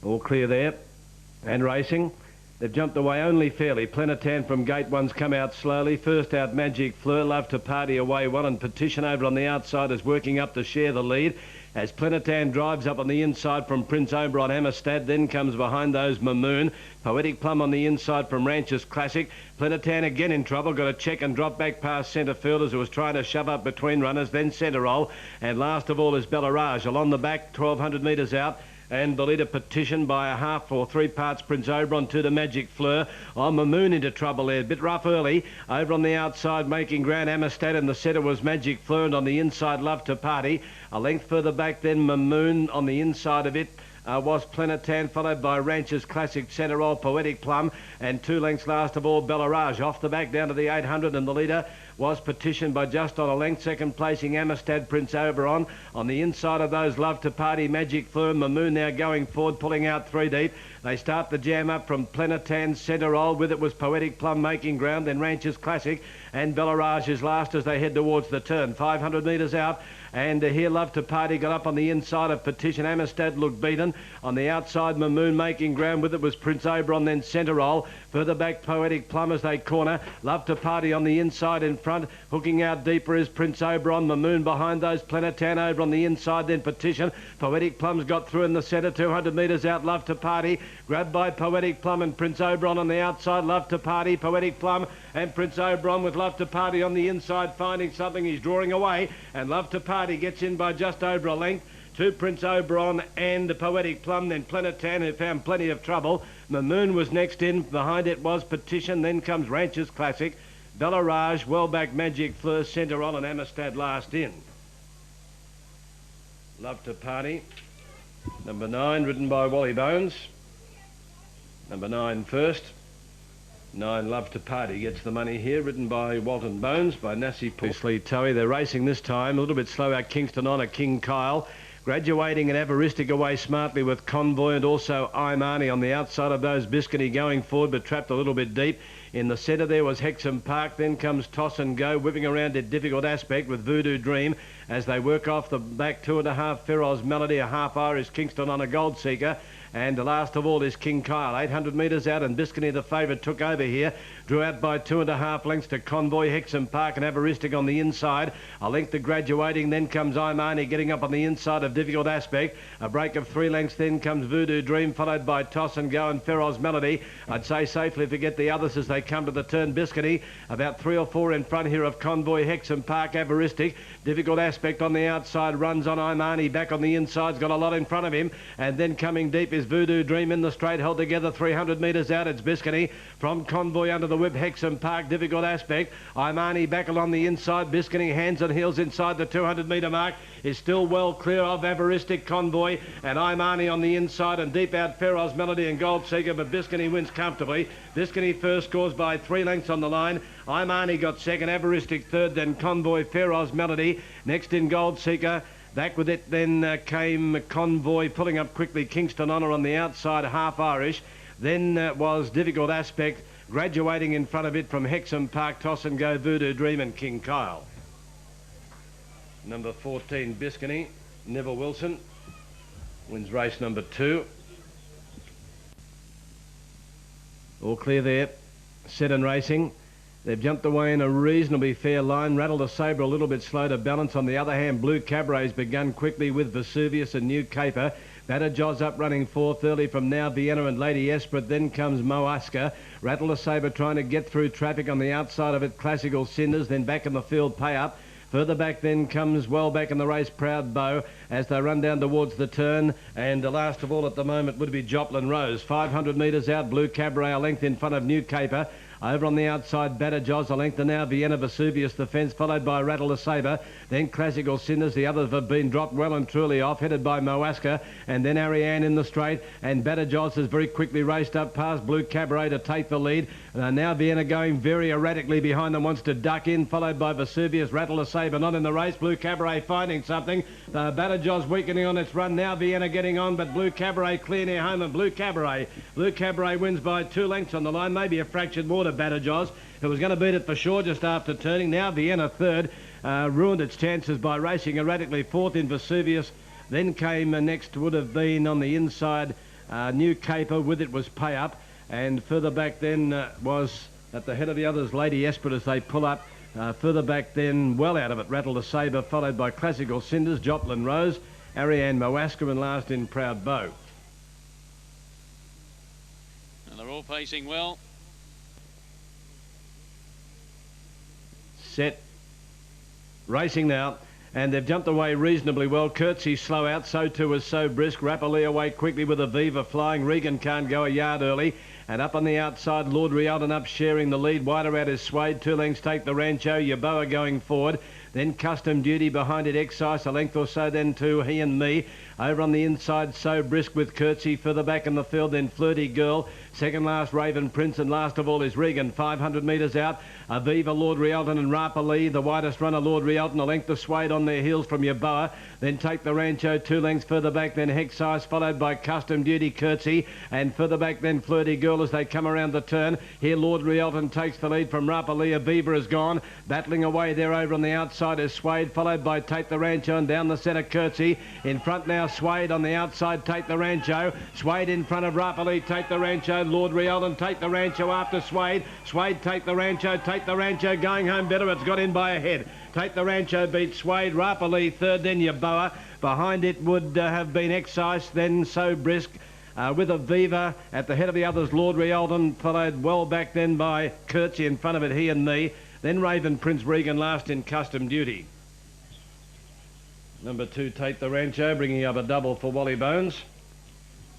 All clear there. And racing. They've jumped away only fairly. Plenitan from gate one's come out slowly. First out Magic Fleur, Love to Party away well, and Petition over on the outside is working up to share the lead. As Plenitan drives up on the inside from Prince Oberon Amistad, then comes behind those Mamoon. Poetic Plum on the inside from Ranches Classic. Plenitan again in trouble, got a check and drop back past centre fielders who was trying to shove up between runners, then centre roll. And last of all is Bellarage along the back, 1,200 metres out. And the leader Petition by a half or 3 parts Prince Oberon to the Magic Fleur. Mamoon into trouble there, a bit rough early. Over on the outside making ground Amistad, and the centre was Magic Fleur, and on the inside Love to Party. A length further back then Mamoon on the inside of it. Was Plenitan, followed by Ranches Classic, Centre Roll, Poetic Plum, and 2 lengths last of all Bellarage. Off the back down to the 800, and the leader was Petition by just on a length. Second placing Amistad, Prince Oberon. On the inside of those Love to Party, Magic Fleur, Mamoon now going forward, pulling out 3 deep. They start the jam up from Plenitan, Centre Roll. With it was Poetic Plum making ground, then Ranches Classic, and Bellarage is last as they head towards the turn. 500 metres out. And here Love to Party got up on the inside of Petition. Amistad looked beaten. On the outside, Mamoon making ground. With it was Prince Oberon, then Centre Roll. Further back, Poetic Plum as they corner. Love to Party on the inside in front. Hooking out deeper is Prince Oberon. Mamoon behind those. Plenitan over on the inside, then Petition. Poetic Plum's got through in the centre. 200 metres out, Love to Party. Grabbed by Poetic Plum and Prince Oberon on the outside. Love to Party, Poetic Plum and Prince Oberon with Love to Party on the inside, finding something. He's drawing away, and Love to Party gets in by just over a length to Prince Oberon and Poetic Plum, then Plenitan, who found plenty of trouble. Mamoon was next in. Behind it was Petition. Then comes Ranches Classic, Bellarage, well back Magic Fleur, Centre Roll, and Amistad last in. Love to Party, number 9, ridden by Wally Bones. Number 9 first. 9 Love to Party gets the money here, ridden by Walton Bones, by Nassi Porsley Towie. They're racing this time a little bit slow out Kingston Honour, King Kyle. Graduating and Avaristic away smartly with Convoy, and also Imani on the outside of those. Biscany going forward but trapped a little bit deep. In the centre there was Hexham Park, then comes Toss and Go, whipping around at Difficult Aspect with Voodoo Dream as they work off the back. 2.5 Feroz Melody, a half Irish Kingston on a Gold Seeker. And last of all is King Kyle. 800 metres out, and Biscany, the favourite, took over here. Drew out by 2.5 lengths to Convoy, Hexham Park and Avaristic on the inside. A length to Graduating, then comes Imani getting up on the inside of Difficult Aspect. A break of 3 lengths, then comes Voodoo Dream, followed by Toss and Go and Feroz Melody. I'd say safely forget the others as they come to the turn. Biscany about 3 or 4 in front here of Convoy, Hexham Park, Avaristic. Difficult Aspect on the outside, runs on Imani, back on the inside's got a lot in front of him. And then coming deep is Voodoo Dream in the straight, held together 300 metres out. It's Biscany from Convoy under the whip, Hexham Park, Difficult Aspect. Imani back along the inside. Biscany hands and heels inside the 200 metre mark. Is still well clear of Avaristic, Convoy and Imani on the inside, and deep out Feroz Melody and Gold Seeker, but Biscany wins comfortably. Biscany first, scores by 3 lengths on the line. Imani got second, Avaristic third, then Convoy, Feroz Melody. Next in Gold Seeker. Back with it then came Convoy, pulling up quickly Kingston Honour on the outside, half Irish. Then was Difficult Aspect, graduating in front of it from Hexham Park, Toss and Go, Voodoo Dream and King Kyle. Number 14, Biscany, Neville Wilson, wins race number 2. All clear there, set and racing. They've jumped away in a reasonably fair line. Rattled a Sabre a little bit slow to balance. On the other hand, Blue Cabaret's begun quickly with Vesuvius and New Caper. Batter Jaws up running 4th early from Now Vienna and Lady Esprit. Then comes Moaska. Rattle a Sabre trying to get through traffic on the outside of it. Classical Cinders. Then back in the field, Pay Up. Further back then comes well back in the race Proud Bow as they run down towards the turn. And last of all at the moment would be Joplin Rose. 500 metres out, Blue Cabaret a length in front of New Caper. Over on the outside, Batter Jaws, a length to Now Vienna, Vesuvius the fence, followed by Rattle the Sabre. Then Classical Cinders. The others have been dropped well and truly off, headed by Moaska. And then Ariane in the straight. And Batter Jaws has very quickly raced up past Blue Cabaret to take the lead. Now Vienna going very erratically behind them, wants to duck in, followed by Vesuvius. Rattle the Sabre not in the race. Blue Cabaret finding something. Batter Jaws weakening on its run. Now Vienna getting on, but Blue Cabaret clear near home, and Blue Cabaret wins by 2 lengths on the line, maybe a fraction more to Batter Jaws, who was going to beat it for sure just after turning. Now Vienna third, ruined its chances by racing erratically 4th in Vesuvius. Then came next would have been on the inside New Caper with it was Pay Up, and further back then was at the head of the others Lady Esprit as they pull up. Further back then, well out of it, Rattle the Sabre, followed by Classical Cinders, Joplin Rose, Ariane Moaska, and last in Proud Bow. And they're all pacing well. Set. Racing now. And they've jumped away reasonably well. Curtsy slow out, so too is So Brisk. Rapidly away quickly with Aviva flying. Regan can't go a yard early. And up on the outside, Lord Rialton up sharing the lead. Wider out is Suede. 2 lengths take the Rancho. Yaboa going forward. Then Custom Duty behind it. Excise a length or so. Then to He and Me. Over on the inside, So Brisk with Curtsy. Further back in the field, then Flirty Girl. Second last, Raven Prince. And last of all is Regan. 500 metres out. Aviva, Lord Rialton and Rapali. The widest runner, Lord Rialton. A length of Suede on their heels from Yaboa. Then Take the Rancho 2 lengths further back. Then Excise followed by Custom Duty, Curtsy. And further back then Flirty Girl as they come around the turn. Here Lord Rialton takes the lead from Rapali. Aviva is gone. Battling away there over on the outside is Suede. Followed by Take the Rancho and down the centre Curtsy. In front now Suede on the outside. Take the Rancho. Suede in front of Rapali. Take the Rancho. Lord Rialton Take the Rancho after Suede. Suede Take the Rancho. Take the Rancho going home better. It's got in by a head. Take the Rancho beat Suede. Rapali third, then Yaboa. Behind it would have been Excise, then So Brisk. With Aviva at the head of the others, Lord Rialton, followed well back then by Curtsy in front of it, He and Me. Then Raven Prince Regan last in Custom Duty. Number 2, Take the Rancho, bringing up a double for Wally Bones.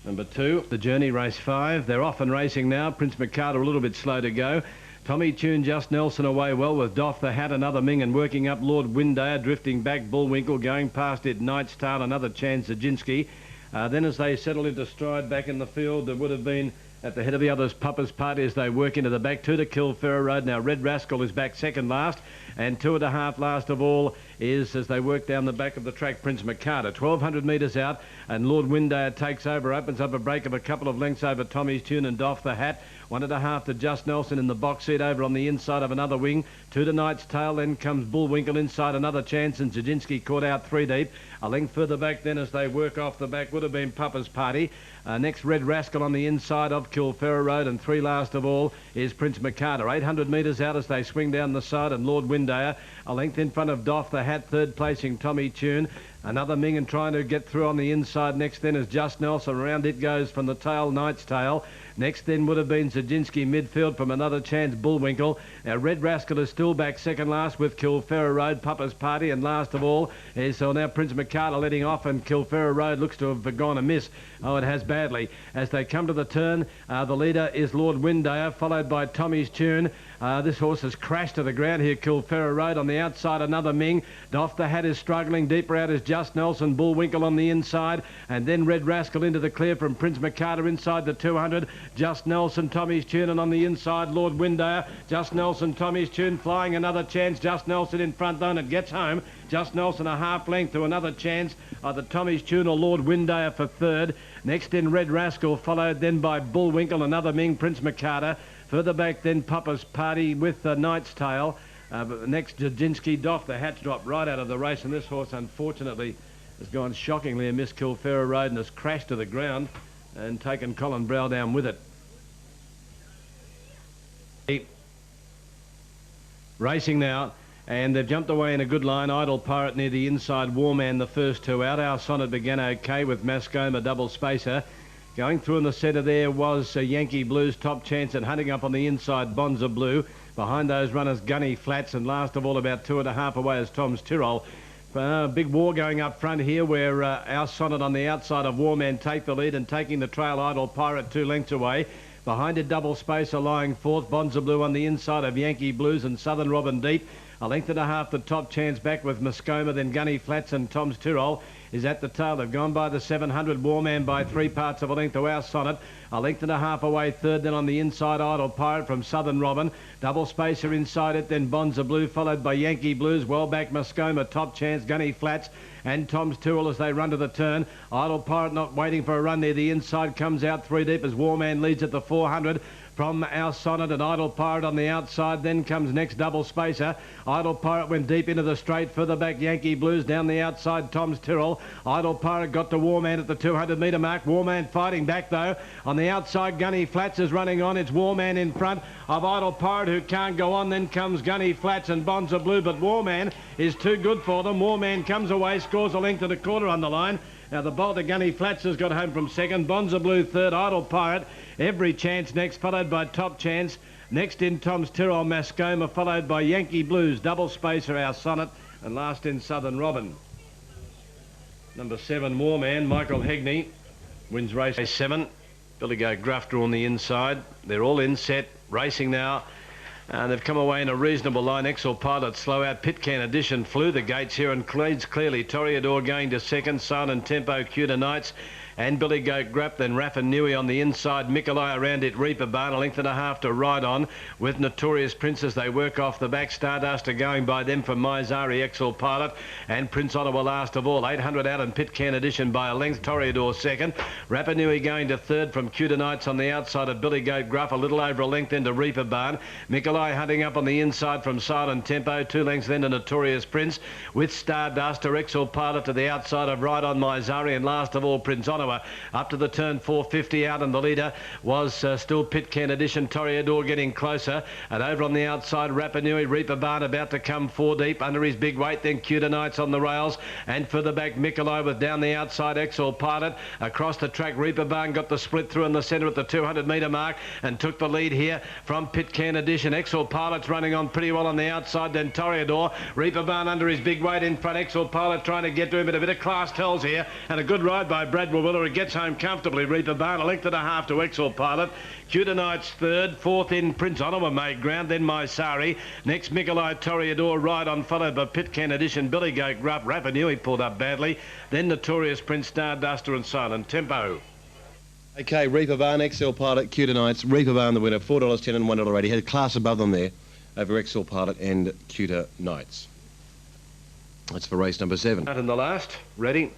Number 2, The Journey, race 5. They're off and racing now. Prince McCarter a little bit slow to go. Tommy Tune, Just Nelson away well with Doff the Hat, another Ming, and working up Lord Windale, drifting back Bullwinkle, going past it Knight's Tale, another Chance Zaginski. Then as they settle into stride back in the field, there would have been at the head of the others Papa's Party as they work into the back. 2 to Kilferra Road. Now Red Rascal is back second last, and 2.5 last of all is as they work down the back of the track Prince McCarter. 1,200 metres out, and Lord Windale takes over, opens up a break of a couple of lengths over Tommy's Tune and Doff the Hat. 1.5 to Just Nelson in the box seat over on the inside of another wing. 2 to Knight's Tale, then comes Bullwinkle inside another Chance, and Zaginski caught out 3 deep. A length further back then as they work off the back would have been Papa's Party. Next Red Rascal on the inside of Kilferra Road, and 3 last of all is Prince McCarter. 800 metres out as they swing down the side, and Lord Windale a length in front of Doff the Hat, third placing Tommy Tune. Another Ming and trying to get through on the inside. Next then is Just Nelson. Around it goes from the tail, Knight's Tale. Next then would have been Zaginski midfield from another Chance, Bullwinkle. Now Red Rascal is still back second last with Kilferra Road, Papa's Party, and last of all is now Prince McCarter letting off, and Kilferra Road looks to have gone amiss. Oh, it has badly. As they come to the turn, the leader is Lord Windale, followed by Tommy's Tune. This horse has crashed to the ground here, Kilferra Road. On the outside, another Ming. Doff the Hat is struggling. Deeper out is Just Nelson, Bullwinkle on the inside. And then Red Rascal into the clear from Prince McCarter inside the 200. Just Nelson, Tommy's Tune, and on the inside, Lord Windale. Just Nelson, Tommy's Tune, flying another Chance. Just Nelson in front, though, and it gets home. Just Nelson a half length to another Chance. Either Tommy's Tune or Lord Windale for third. Next in Red Rascal, followed then by Bullwinkle, another Ming, Prince McCarter. Further back then Papa's Party with Knight's Tale. Next Zaginski, Doff the Hat's dropped right out of the race, and this horse unfortunately has gone shockingly amiss Kilferra Road and has crashed to the ground and taken Colin Brow down with it. Racing now, and they've jumped away in a good line. Idle Pirate near the inside, Warman the first 2 out. Our Sonnet began okay with Mascoma double spacer. Going through in the centre there was Yankee Blues, Top Chance, and hunting up on the inside Bonza Blue. Behind those runners Gunny Flats, and last of all about 2.5 away is Tom's Tyrrell. Big war going up front here where Our Sonnet on the outside of Warman take the lead, and taking the trail Idle Pirate 2 lengths away. Behind it double spacer lying fourth, Bonza Blue on the inside of Yankee Blues and Southern Robin Deep. 1.5 the Top Chance back with Mascoma, then Gunny Flats, and Tom's Tyrrell is at the tail. They've gone by the 700. Warman by 3 parts of a length to Our Sonnet. 1.5 away third, then on the inside Idle Pirate from Southern Robin. Double spacer inside it, then Bonza Blue, followed by Yankee Blues. Well back Mascoma, Top Chance, Gunny Flats, and Tom's Tyrrell as they run to the turn. Idle Pirate not waiting for a run near the inside, comes out 3 deep as Warman leads at the 400. from our Sonnet and Idle Pirate on the outside. Then comes next Double Spacer. Idle Pirate went deep into the straight. Further back, Yankee Blues down the outside. Tom's Tyrrell. Idle Pirate got to Warman at the 200-metre mark. Warman fighting back though. On the outside, Gunny Flats is running on. It's Warman in front of Idle Pirate, who can't go on. Then comes Gunny Flats and Bonza Blue, but Warman is too good for them. Warman comes away, scores a length and a quarter on the line. Now the bolter Gunny Flats has got home from second. Bonza Blue third. Idle Pirate, Every Chance next, followed by Top Chance. Next in Tom's Tyrrell, Mascoma, followed by Yankee Blues, Double Spacer, Our Sonnet, and last in Southern Robin. Number 7, Warman, Michael Hegney, wins race 7. Billy Goat Grufter on the inside. They're all in set, racing now. And they've come away in a reasonable line. Excel Pilot slow out. Pitcan Edition flew the gates here and leads clearly. Toreador going to second. Silent Tempo, Cuter Knights. And Billy Goat Grupp, then Rafa Nui on the inside. Mikolai around it. Reaper Barn, a length and a half to ride on with Notorious Princess. They work off the back. Stardust are going by them from Mizari, Excel Pilot, and Prince Ottawa last of all. 800 out and Pitcan Edition by a length. Toreador second. Rafa Nui going to third from Cuter Knights on the outside of Billy Goat Grupp. A little over a length into Reaper Barn. Mikolai hunting up on the inside from Silent Tempo. 2 lengths then to Notorious Prince with Stardust or Excel Pilot to the outside of Ride on Mizari, and last of all Prince Ottawa up to the turn 450 out, and the leader was still Pitcan Edition. Toreador getting closer, and over on the outside Rapanui, Reaper Barn about to come 4 deep under his big weight. Then Cuter Knights on the rails, and further back Mikolai with down the outside Excel Pilot. Across the track Reaper Barn got the split through in the centre at the 200-metre mark and took the lead here from Pitcan Edition. Excel Pilot's running on pretty well on the outside, then Toreador. Reaper Barn under his big weight in front. Excel Pilot trying to get to him, but a bit of class tells here, and a good ride by Brad Willer. It gets home comfortably. Reaper Barn a length and a half to Excel Pilot. Cuter Knights third. Fourth in Prince Ottawa made ground. Then Mizari. Next Mikolai, Toreador, Ride on, followed by Pitcan Edition. Billy Goat Grupp. Rapanui pulled up badly. Then Notorious Prince, Starduster and Silent Tempo. Okay, Reaper Barn, Excel Pilot, Cuter Knights. Reaper Barn the winner, $4.10 and $1.80. Had a class above them there over Excel Pilot and Cuter Knights. That's for race number 7. Out in the last. Ready.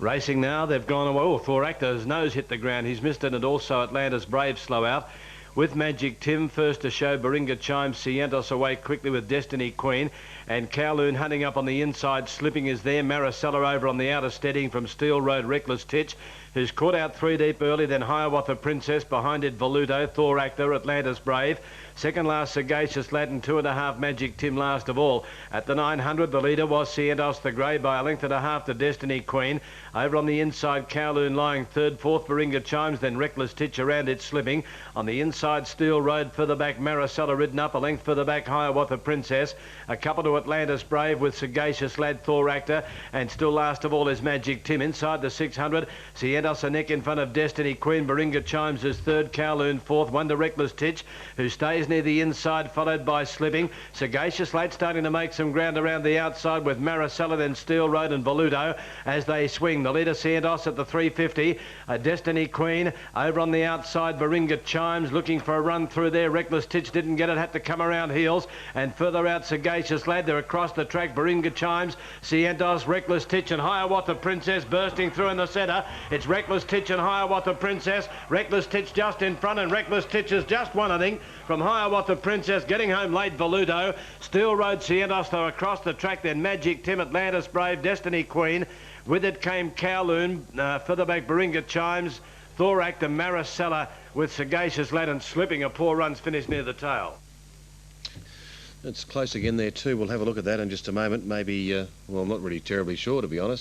Racing now, they've gone away. Oh, Thor Actor's nose hit the ground. He's missed it, and also Atlantis Brave slow out. With Magic Tim, first to show, Baringa Chimes, Cientos away quickly with Destiny Queen. And Kowloon hunting up on the inside, slipping is there. Maricela over on the outer, steadying from Steel Road, Reckless Titch, who's caught out 3 deep early. Then Hiawatha Princess, behind it Voluto, Thor Actor, Atlantis Brave. Second last Sagacious Lad, and 2.5 Magic Tim last of all. At the 900, the leader was Cientos the Grey by a length and a half to Destiny Queen. Over on the inside, Kowloon lying third. Fourth, Baringa Chimes, then Reckless Titch around it, slipping. On the inside, Steel Road, further back, Maricela ridden up, a length further back, Hiawatha Princess. A couple to Atlantis Brave with Sagacious Lad, Thor Actor, and still last of all is Magic Tim. Inside the 600, Cientos a neck in front of Destiny Queen. Baringa Chimes is third, Kowloon fourth. One to Reckless Titch, who stays near the inside, followed by Slipping. Sagacious Lad starting to make some ground around the outside with Maricela, then Steel Road and Voluto as they swing. The leader Cientos at the 350. Destiny Queen over on the outside. Baringa Chimes looking for a run through there. Reckless Titch didn't get it, had to come around heels, and further out Sagacious Lad. They're across the track. Baringa Chimes, Cientos, Reckless Titch and Hiawatha Princess bursting through in the centre. It's Reckless Titch and Hiawatha Princess. Reckless Titch just in front, and Reckless Titch has just won, I think, from Hiawatha Princess. Getting home late, Voluto. Steel Road, Cientos, though, across the track. Then Magic Tim, Atlantis Brave, Destiny Queen. With it came Kowloon. Further back, Baringa Chimes, Thor Actor, Maricela with Sagacious Lad, and Slipping. A poor run's finished near the tail. It's close again there too. We'll have a look at that in just a moment. Maybe, well, I'm not really terribly sure, to be honest.